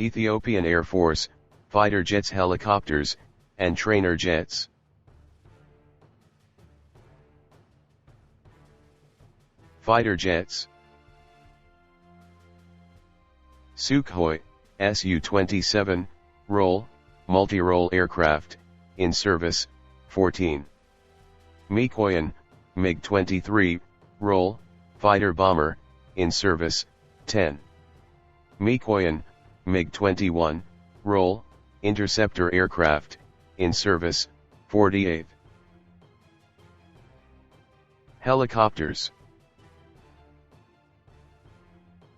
Ethiopian Air Force, fighter jets, helicopters, and trainer jets. Fighter jets. Sukhoi, Su-27, Role, Mutirole aircraft, in service, 14. Mikoyan, MiG-23, Role, fighter bomber, in service, 10. Mikoyan, MiG-21, Role, Interceptor aircraft, in service, 48. Helicopters.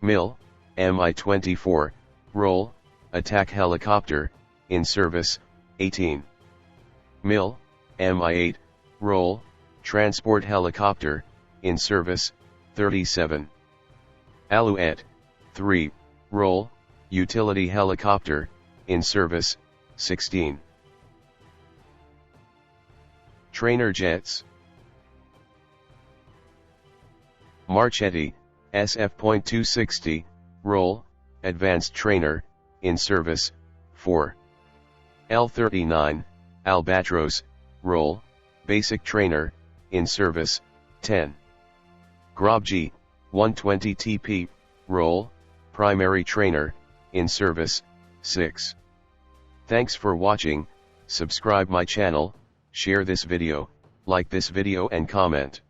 MIL, Mi-24, Role, attack helicopter, in service, 18. MIL, Mi-8, Role, transport helicopter, in service, 37. Alouette III Role, utility helicopter, in service, 16. Trainer jets. Marchetti, SF.260, Role, advanced trainer, in service, 4. L-39, Albatros, Role, basic trainer, in service, 10. Grob G-120 TP, Role, primary trainer, in service, 6. Thanks for watching. Subscribe my channel, share this video, like this video and comment.